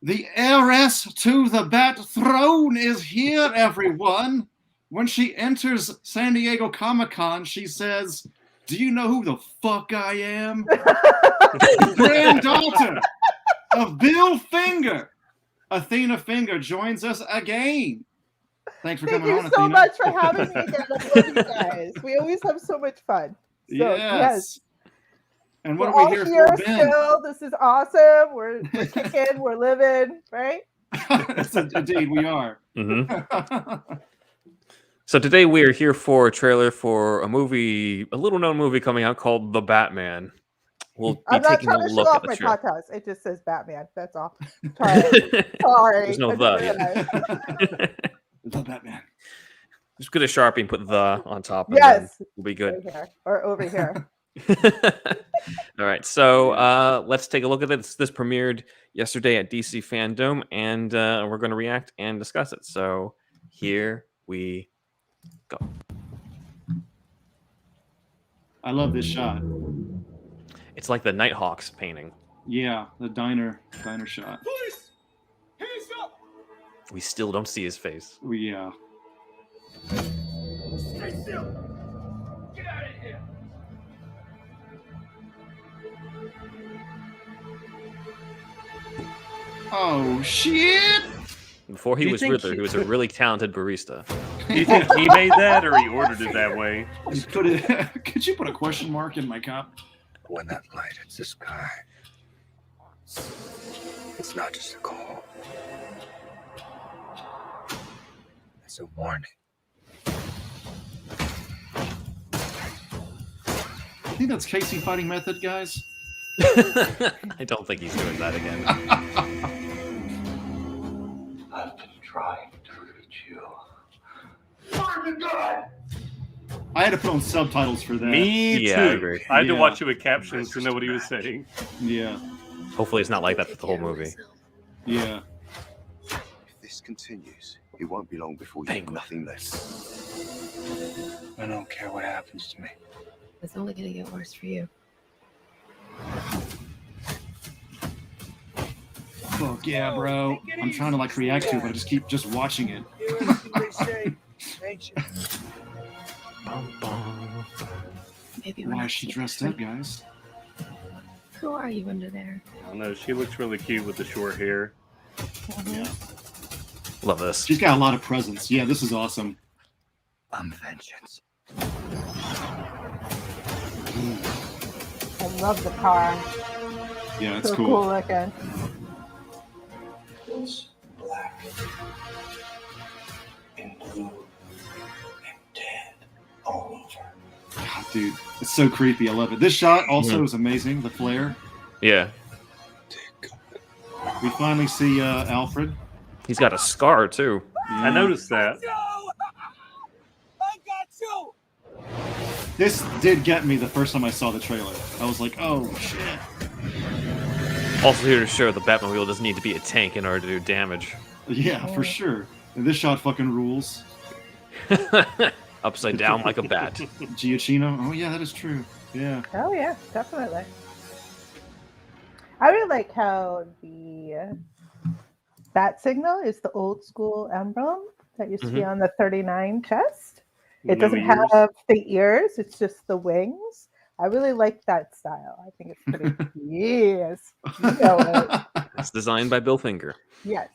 The heiress to the Bat Throne is here, everyone. When she enters San Diego Comic-Con, she says, "Do you know who the fuck I am?" The granddaughter of Bill Finger. Athena Finger joins us again. Thanks for coming on, Athena. Thank you so much for having me again. I love you guys. We always have so much fun. So, yes. And what we're are we here for, Ben? Still. This is awesome. We're kicking. We're living, right? Indeed, we are. Mm-hmm. So today we are here for a trailer for a movie, a little-known movie coming out called The Batman. We'll be taking a look at the trailer. Podcast. It just says Batman. That's all. Sorry. There's no the. The Batman. Just get a Sharpie and put the on top. And yes. We'll be good. Right here, or over here. All right. So let's take a look at this. This premiered yesterday at DC Fandom, and we're going to react and discuss it. So here we go. I love this shot. It's like the Nighthawks painting. Yeah, the diner shot. Police! Hands up! We still don't see his face. Yeah. Stay still! Get out of here! Oh, shit! Before he was Riddler, he was a really talented barista. Do you think he made that, or he ordered it that way? Could you put a question mark in my cup? When that light hits the sky, it's not just a call. It's a warning. I think that's Casey fighting method, guys. I don't think he's doing that again. I've been trying to reach you. Find the gun! I had to put on subtitles for that. Me too. I agree. I had to watch it with captions to know what he was saying. Yeah. Hopefully it's not like that for the whole movie. Yeah. If this continues, it won't be long before you have nothing left. I don't care what happens to me. It's only going to get worse for you. Fuck yeah, bro. I'm trying to like react to it, but I just keep watching it. Maybe why is she dressed up, guys? Who are you under there? I don't know. She looks really cute with the short hair. Yeah. Love this. She's got a lot of presence. Yeah, this is awesome. I'm vengeance. I love the car. Yeah, it's so cool. Looking. It's black and blue and dead all over. God, dude, it's so creepy. I love it. This shot also is amazing. The flare. Yeah. We finally see Alfred. He's got a scar too. Yeah. I noticed that. I got you! This did get me the first time I saw the trailer. I was like, oh shit. Also here to show the Batmobile doesn't need to be a tank in order to do damage. Yeah, for sure. And this shot fucking rules. Upside down like a bat. Giacchino. Oh yeah, that is true. Yeah. Oh yeah, definitely. I really like how the bat signal is the old school emblem that used to be on the 39 chest. It doesn't have the ears, it's just the wings. I really like that style. I think it's pretty yes. You know it. It's designed by Bill Finger. Yes.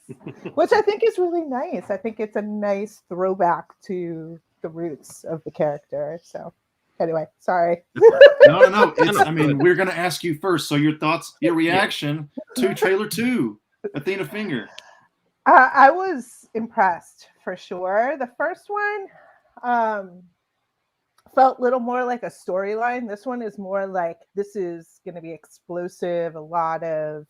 Which I think is really nice. I think it's a nice throwback to the roots of the character. So anyway, sorry. No. I mean, we're gonna ask you first. So your thoughts, your reaction to trailer 2, Athena Finger. I was impressed for sure. The first one felt a little more like a storyline. This one is more like this is going to be explosive, a lot of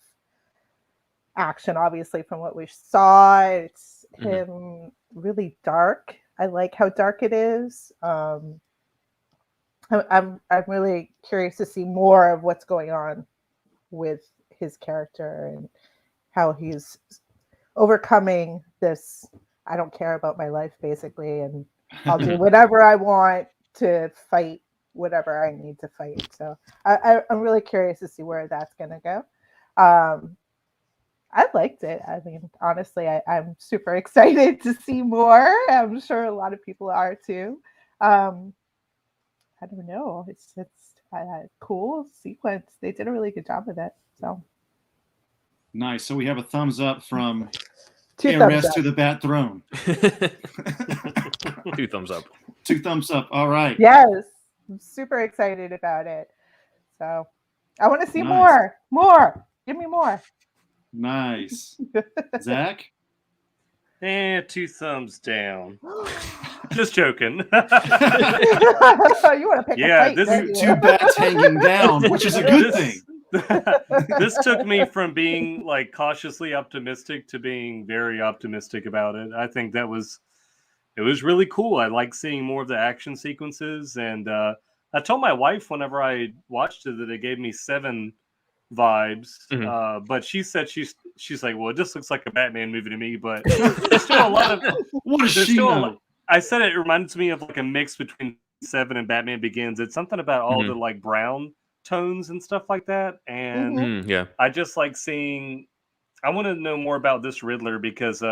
action, obviously, from what we saw. It's him really dark. I like how dark it is. I'm really curious to see more of what's going on with his character and how he's overcoming this. I don't care about my life, basically, and I'll do whatever I want to fight whatever I need to fight. So I'm really curious to see where that's going to go. I liked it. I mean, honestly, I'm super excited to see more. I'm sure a lot of people are too. I don't know. It's a cool sequence. They did a really good job with it. So Nice. So we have a thumbs up from two thumbs heiress up. to the bat throne. 2 thumbs up. 2 thumbs up. All right. Yes, I'm super excited about it. So I want to see Nice. more. Give me more. Nice. Zach? 2 thumbs down. Just joking. You want to pick a fight, this don't is you? 2 bats hanging down, which is a good thing. This took me from being like cautiously optimistic to being very optimistic about it. I think it was really cool. I like seeing more of the action sequences, and I told my wife whenever I watched it that it gave me 7 vibes. But she said she's like, well, it just looks like a Batman movie to me. But there's still a lot of What does she know? I said it reminds me of like a mix between 7 and Batman Begins. It's something about all the like brown tones and stuff like that. And Yeah. I just like seeing. I want to know more about this Riddler because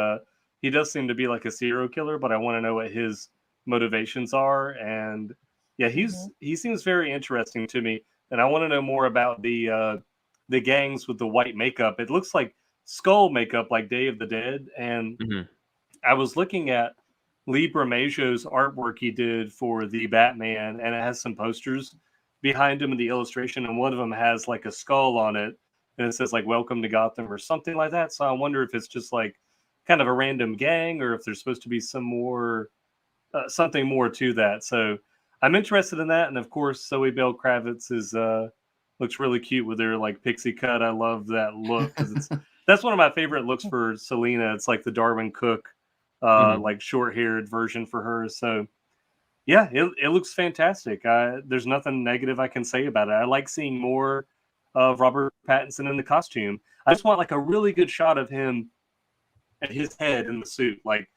he does seem to be like a serial killer, but I want to know what his motivations are. And yeah, he seems very interesting to me, and I want to know more about the gangs with the white makeup. It looks like skull makeup, like Day of the Dead. And I was looking at Lee Bramaggio's artwork he did for the Batman, and it has some posters behind him in the illustration, and one of them has like a skull on it, and it says like "Welcome to Gotham" or something like that. So I wonder if it's just like kind of a random gang, or if there's supposed to be some more something more to that. So I'm interested in that, and of course, Zoe Bell Kravitz is looks really cute with her like pixie cut. I love that look because that's one of my favorite looks for Selena. It's like the Darwin Cook, like short-haired version for her. So yeah, it looks fantastic. There's nothing negative I can say about it. I like seeing more of Robert Pattinson in the costume. I just want like a really good shot of him at his head in the suit. Like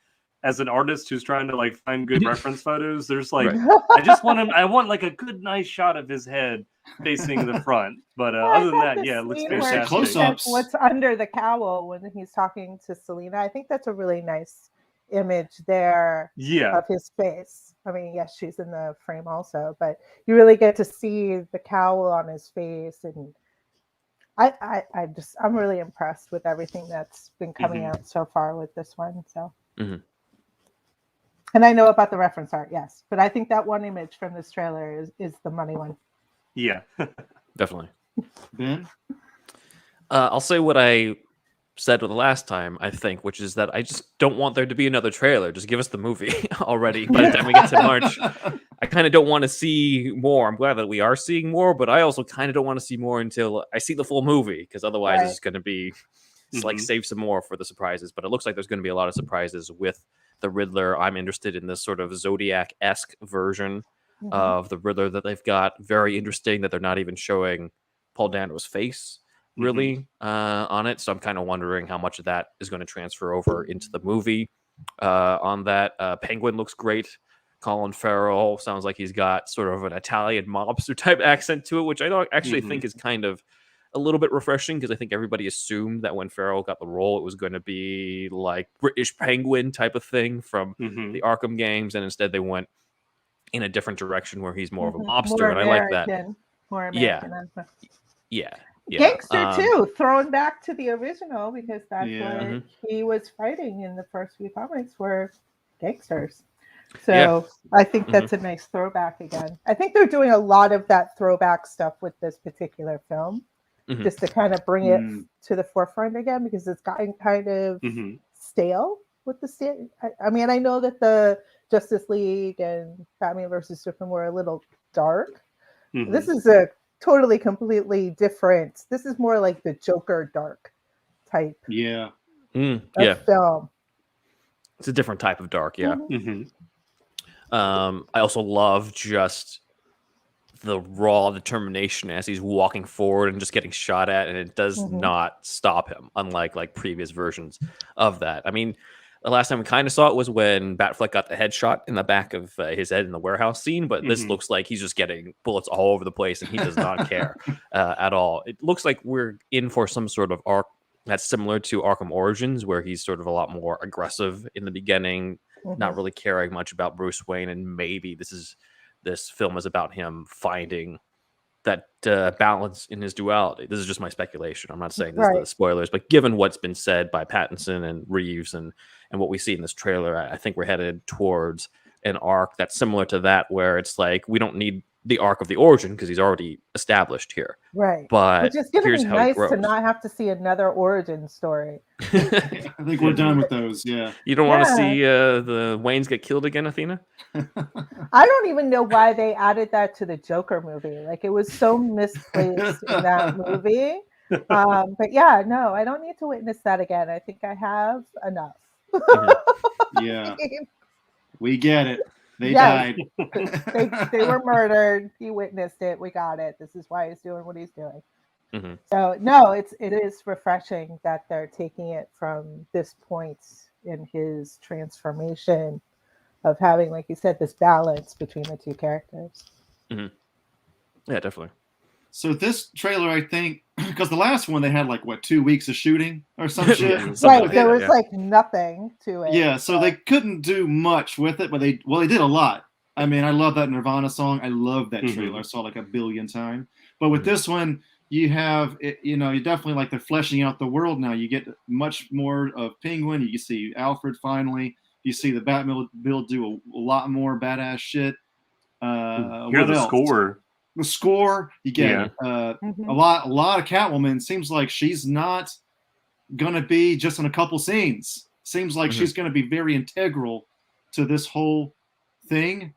as an artist who's trying to like find good reference photos, there's like I just want him. I want like a good nice shot of his head facing the front. But other than that, yeah, it looks fantastic. Close-ups. What's under the cowl when he's talking to Selena? I think that's a really nice image there of his face. I mean, yes, she's in the frame also, but you really get to see the cowl on his face, and I'm really impressed with everything that's been coming out so far with this one. So, and I know about the reference art, yes, but I think that one image from this trailer is the money one. Yeah, Definitely. Ben? I'll say what I said the last time, I think, which is that I just don't want there to be another trailer. Just give us the movie already. By the time we get to March, I kind of don't want to see more. I'm glad that we are seeing more, but I also kind of don't want to see more until I see the full movie, because otherwise it's going to be like save some more for the surprises. But it looks like there's going to be a lot of surprises with the Riddler. I'm interested in this sort of Zodiac-esque version of the Riddler that they've got. Very interesting that they're not even showing Paul Dano's face really on it, so I'm kind of wondering how much of that is going to transfer over into the movie. On that, Penguin looks great. Colin Farrell sounds like he's got sort of an Italian mobster type accent to it, which I don't actually think is kind of a little bit refreshing, because I think everybody assumed that when Farrell got the role, it was going to be like British Penguin type of thing from the Arkham games, and instead they went in a different direction where he's more of a mobster, and I like that. More American. Yeah. Gangster too, thrown back to the original, because that's what he was fighting in the first few comics were gangsters. So I think that's a nice throwback again. I think they're doing a lot of that throwback stuff with this particular film, just to kind of bring it to the forefront again, because it's gotten kind of stale with the I mean, I know that the Justice League and Batman versus Superman were a little dark. This is a totally completely different. This is more like the Joker dark type of film. It's a different type of dark. I also love just the raw determination as he's walking forward and just getting shot at, and it does not stop him, unlike like previous versions of that. I mean, The last time we kind of saw it was when Batfleck got the headshot in the back of his head in the warehouse scene, but this looks like he's just getting bullets all over the place and he does not care at all. It looks like we're in for some sort of arc that's similar to Arkham Origins, where he's sort of a lot more aggressive in the beginning, not really caring much about Bruce Wayne, and maybe this film is about him finding that balance in his duality. This is just my speculation. I'm not saying this is the spoilers, but given what's been said by Pattinson and Reeves and what we see in this trailer, I think we're headed towards an arc that's similar to that, where it's like we don't need the arc of the origin because he's already established here. Right. But Which is going to here's be how nice he grows. to not have to see another origin story. I think we're done with those. Yeah. You don't want to see the Waynes get killed again, Athena? I don't even know why they added that to the Joker movie. Like, it was so misplaced in that movie. But yeah, no, I don't need to witness that again. I think I have enough. Yeah. We get it. They died. they were murdered. He witnessed it. We got it. This is why he's doing what he's doing. So no, it is refreshing that they're taking it from this point in his transformation of having, like you said, this balance between the two characters. Yeah, definitely. So this trailer, I think, because the last one they had like 2 weeks of shooting or some shit. Right, there was like nothing to it. Yeah, so they couldn't do much with it, but they did a lot. I mean, I love that Nirvana song. I love that trailer. I saw like 1 billion times. But with this one, you have, you definitely like they're fleshing out the world now. You get much more of Penguin. You see Alfred finally. You see the Batmobile do a lot more badass shit. Hear the score. The score, you get a lot of Catwoman. Seems like she's not gonna be just in a couple scenes. Seems like she's gonna be very integral to this whole thing,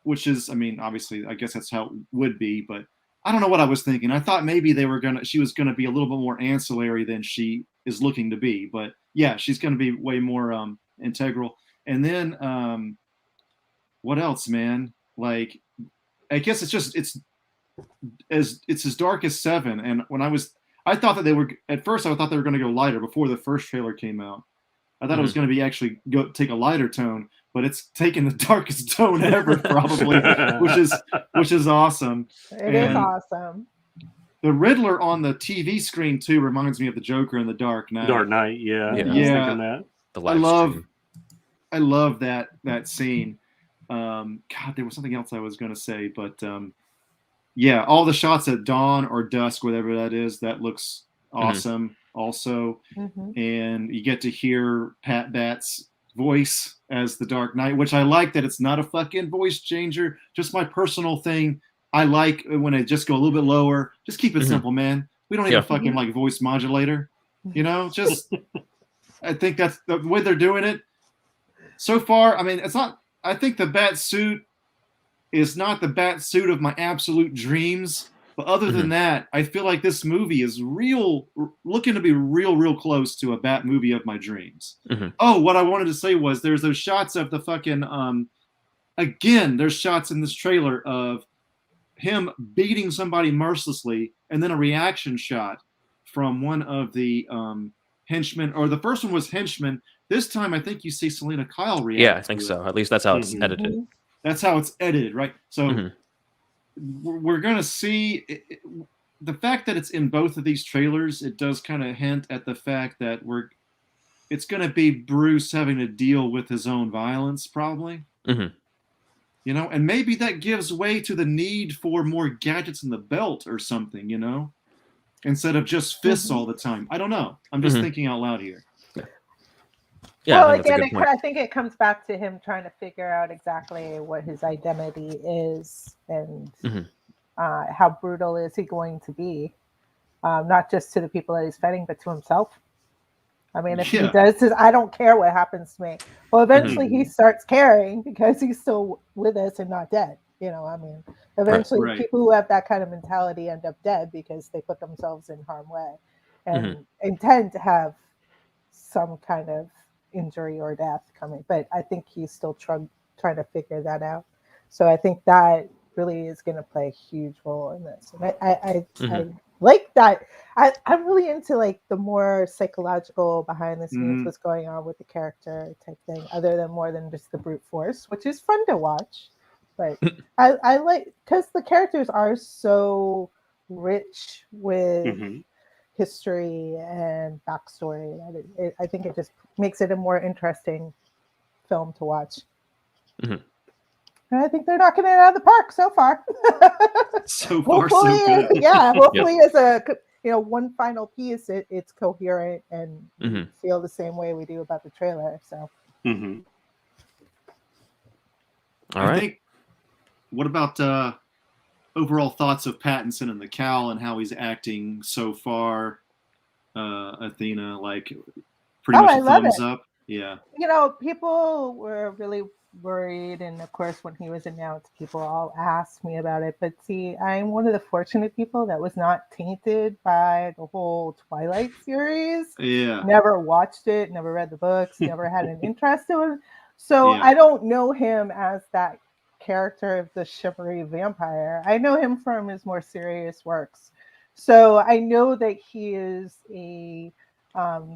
which is, I mean, obviously, I guess that's how it would be. But I don't know what I was thinking. I thought maybe she was gonna be a little bit more ancillary than she is looking to be. But yeah, she's gonna be way more integral. And then what else, man? Like, I guess it's as dark as Seven. And I thought that they were, at first I thought they were going to go lighter before the first trailer came out. I thought it was going to be actually take a lighter tone, but it's taking the darkest tone ever, probably, which is awesome. It is awesome. The Riddler on the TV screen too reminds me of the Joker in the Dark Knight. Dark Knight, yeah. I was thinking that. I love that scene. God, there was something else I was going to say, but yeah, all the shots at dawn or dusk, whatever that is, that looks awesome also. And you get to hear Pat Bat's voice as the Dark Knight, which I like that it's not a fucking voice changer. Just my personal thing. I like when it just go a little bit lower. Just keep it simple, man. We don't need a fucking like voice modulator, just I think that's the way they're doing it so far. I mean, it's not, I think the bat suit is not the bat suit of my absolute dreams. But other than that, I feel like this movie is looking to be real close to a bat movie of my dreams. Oh, what I wanted to say was there's those shots of the fucking, again, there's shots in this trailer of him beating somebody mercilessly and then a reaction shot from one of the henchmen, or the first one was henchmen. This time, I think you see Selena Kyle react. Yeah, I think so. At least that's how it's edited. That's how it's edited, right? So we're going to see the fact that it's in both of these trailers. It does kind of hint at the fact that it's going to be Bruce having to deal with his own violence, probably. And maybe that gives way to the need for more gadgets in the belt or something, instead of just fists all the time. I don't know. I'm just thinking out loud here. Yeah, well, again, I think it comes back to him trying to figure out exactly what his identity is and how brutal is he going to be, not just to the people that he's fighting, but to himself. I mean, if he does this, I don't care what happens to me. Well, eventually he starts caring because he's still with us and not dead. I mean, eventually people who have that kind of mentality end up dead because they put themselves in harm's way and intend to have some kind of injury or death coming. But I think he's still trying to figure that out. So I think that really is going to play a huge role in this. And I like that. I'm really into like the more psychological behind the scenes, Mhm. what's going on with the character type thing, other than more than just the brute force, which is fun to watch. But I like because the characters are so rich with Hmm. history and backstory. I think it just makes it a more interesting film to watch. Mhm. And I think they're knocking it out of the park so far. So far, so Hopefully, good. yeah. Hopefully, as a one final piece, it's coherent and we Mhm. feel the same way we do about the trailer. So Hmm. All I right. think. What about overall thoughts of Pattinson and the cowl and how he's acting so far? Athena, like pretty much I a love thumbs it. up. Yeah. People were really worried, and of course, when he was announced, people all asked me about it. But see, I'm one of the fortunate people that was not tainted by the whole Twilight series. Yeah. Never watched it, never read the books, never had an interest in it. So Yeah. I don't know him as that character of the shimmery vampire. I know him from his more serious works. So I know that he is a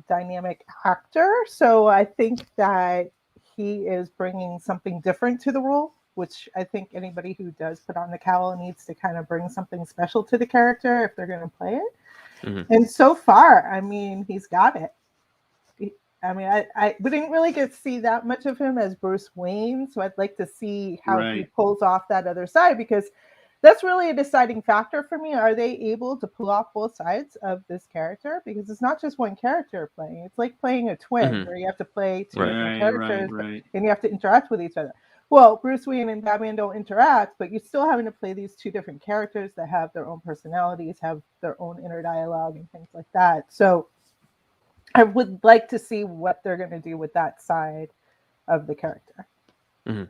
dynamic actor. So I think that he is bringing something different to the role, which I think anybody who does put on the cowl needs to kind of bring something special to the character if they're going to play it. Mhm. And so far, I mean, he's got it. I mean, we didn't really get to see that much of him as Bruce Wayne, so I'd like to see how he Right. pulls off that other side, because that's really a deciding factor for me. Are they able to pull off both sides of this character? Because it's not just one character playing. It's like playing a twin Mhm. where you have to play two Right. different Right. characters Right. and you have to interact with each other. Well, Bruce Wayne and Batman don't interact, but you're still having to play these two different characters that have their own personalities, have their own inner dialogue and things like that. So I would like to see what they're going to do with that side of the character. Mhm.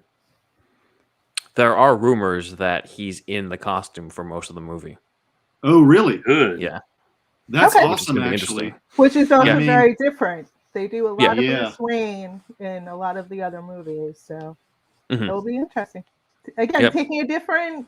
There are rumors that he's in the costume for most of the movie. Oh, really? Good. Yeah. That's Okay. Which is awesome, gonna be actually. interesting. Which is also I mean- very different. They do a lot Yeah. of Yeah. Bruce Wayne in a lot of the other movies, so Mhm. it'll be interesting. Again, Yep. taking a different,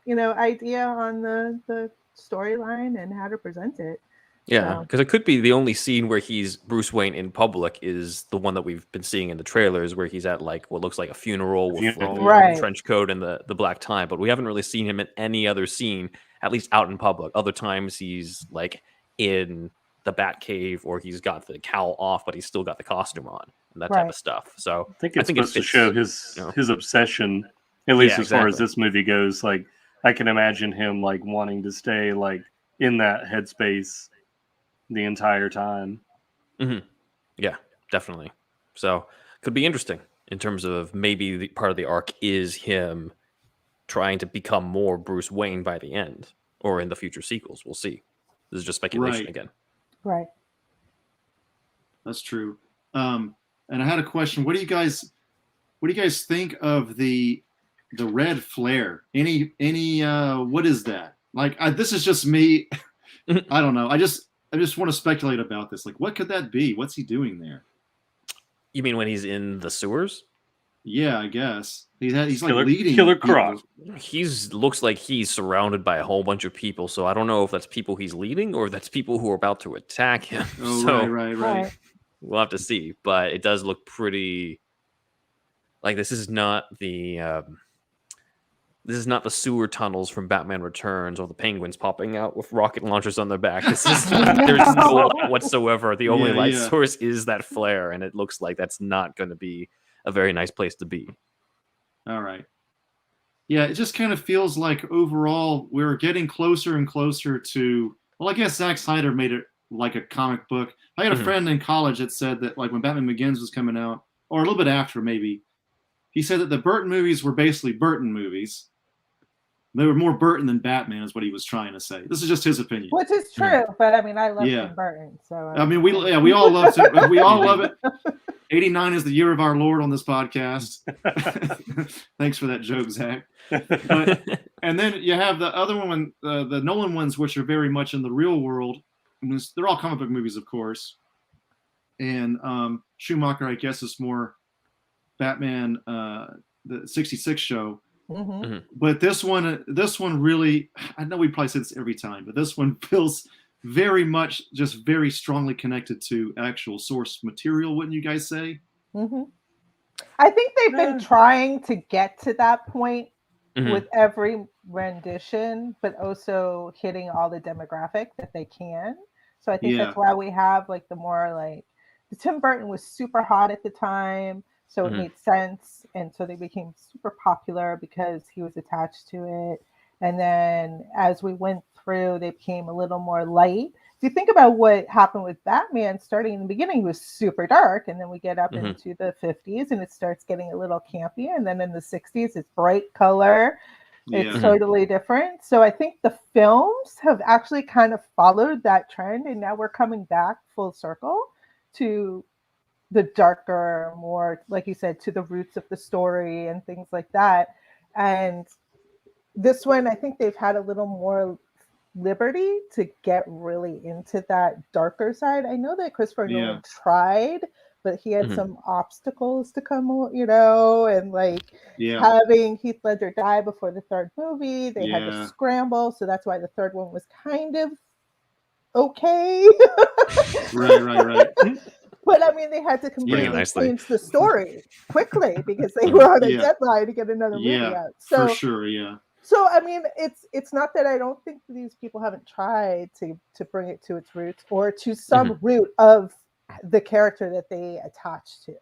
idea on the storyline and how to present it. Yeah, So, because it could be the only scene where he's Bruce Wayne in public is the one that we've been seeing in the trailers, where he's at like what looks like a funeral with like, Funeral. the Right. trench coat and the black tie, but we haven't really seen him in any other scene, at least out in public. Other times he's like in the Batcave or he's got the cowl off, but he's still got the costume on and that type Right. of stuff. So I think I it's think it supposed to fits, show his you know. his obsession, at least Yeah, as far as exactly. this movie goes. Like I can imagine him like wanting to stay like in that headspace the entire time. Yeah, definitely. So could be interesting in terms of maybe the part of the arc is him trying to become more Bruce Wayne by the end or in the future sequels. We'll see. This is just speculation Right. again. right. That's true. And I had a question. What do you guys think of the red flare? Any what is that? Like this is just me. I don't know. I just want to speculate about this. Like, what could that be? What's he doing there? You mean when he's in the sewers? Yeah, I guess he's like Killer- leading Killer people. Croc. He's looks like he's surrounded by a whole bunch of people, so I don't know if that's people he's leading or if that's people who are about to attack him. Oh, So right. Right. we'll have to see. But it does look pretty like this is not the sewer tunnels from Batman Returns or the penguins popping out with rocket launchers on their back. This is there's no light whatsoever. The only Yeah, light yeah. source is that flare, and it looks like that's not going to be a very nice place to be. All right. Yeah, it just kind of feels like overall we're getting closer and closer to. Well, I guess Zack Snyder made it like a comic book. I had a Mhm. friend in college that said that like when Batman Begins was coming out, or a little bit after maybe, he said that the Burton movies were basically Burton movies. They were more Burton than Batman, is what he was trying to say. This is just his opinion. Which is true, but I mean, I love Yeah. Tim Burton, so I mean, we all love it. We all love it. 89 is the year of our Lord on this podcast. Thanks for that joke, Zach. But, and then you have the other one, the Nolan ones, which are very much in the real world. I mean, they're all comic book movies, of course. And Schumacher, I guess, is more Batman, the 66 show. Mm-hmm. But this one really, I know we probably say this every time, but this one feels very much just very strongly connected to actual source material, wouldn't you guys say? Mm-hmm. I think they've been trying to get to that point with every rendition, but also hitting all the demographic that they can. So I think that's why we have like the more like Tim Burton was super hot at the time, so it made sense, and so they became super popular because he was attached to it. And then as we went through, they became a little more light. If you think about what happened with Batman, starting in the beginning, he was super dark, and then we get up into the 50s, and it starts getting a little campy, and then in the 60s, it's bright color. It's totally different. So I think the films have actually kind of followed that trend, and now we're coming back full circle to the darker, more, like you said, to the roots of the story and things like that. And this one, I think they've had a little more liberty to get really into that darker side. I know that Christopher Nolan tried, but he had some obstacles to come, and like having Heath Ledger die before the third movie, they had to scramble. So that's why the third one was kind of okay. Right. But I mean, they had to completely change the story quickly because they were on a deadline to get another movie out. So for sure, yeah. So I mean, it's not that I don't think these people haven't tried to bring it to its roots or to some root of the character that they attach to.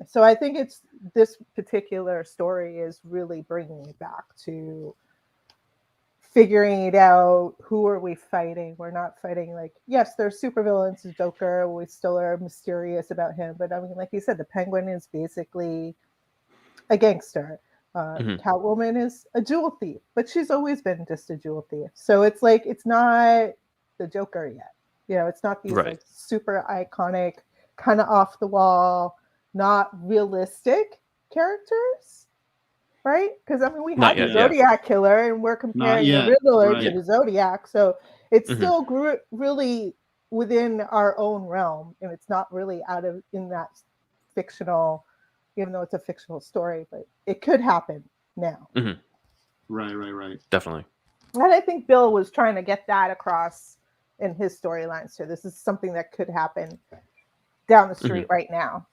So I think it's this particular story is really bringing it back to figuring it out. Who are we fighting? We're not fighting like, yes, there's supervillains, Joker. We still are mysterious about him, but I mean, like you said, the Penguin is basically a gangster. Catwoman is a jewel thief, but she's always been just a jewel thief. So it's like it's not the Joker yet. It's not these like super iconic, kind of off the wall, not realistic characters, right? Because I mean, we have the Zodiac killer, and we're comparing the Riddler to the Zodiac, so it's still really within our own realm, and it's not really out of in that fictional. Even though it's a fictional story, but it could happen now. Right. Definitely. And I think Bill was trying to get that across in his storylines. So this is something that could happen down the street right now.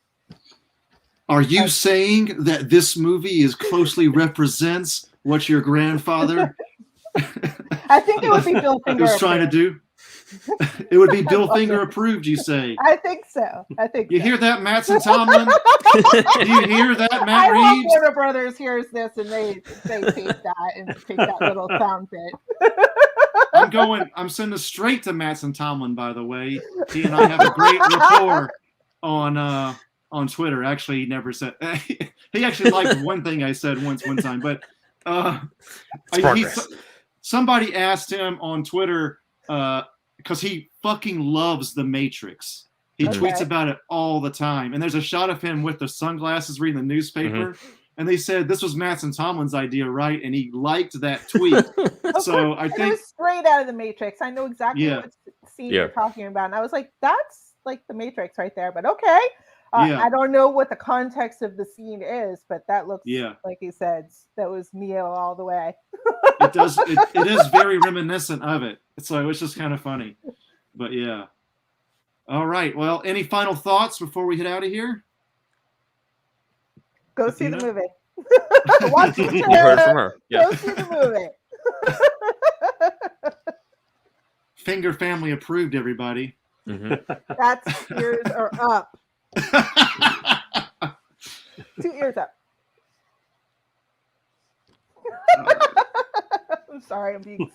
Are you saying that this movie is closely represents what your grandfather I think it would be Bill Finger was trying to do? It would be Bill Finger approved, you say? I think so. You hear that, Mattson Tomlin? Do you hear that, Matt Reeves? I hope Warner Brothers hears this and they take that and take that little sound bit. I'm sending this straight to Mattson Tomlin, by the way. He and I have a great rapport on Twitter. Actually, he never said he actually liked one thing I said one time, but somebody asked him on Twitter because he fucking loves The Matrix. He tweets about it all the time. And there's a shot of him with the sunglasses reading the newspaper. And they said this was Mattson Tomlin's idea, right? And he liked that tweet. So I think it was straight out of The Matrix. I know exactly what scene you're talking about. And I was like, that's like The Matrix right there. But okay. I don't know what the context of the scene is, but that looks like he said, that was Neo all the way. It does. It is very reminiscent of it. So it's just kind of funny. But yeah. All right. Well, any final thoughts before we head out of here? Go see the movie. Watch the You heard it from her. Yeah. Go see the movie. Finger family approved, everybody. That's ears are up. 2 ears up. I'm sorry, I'm being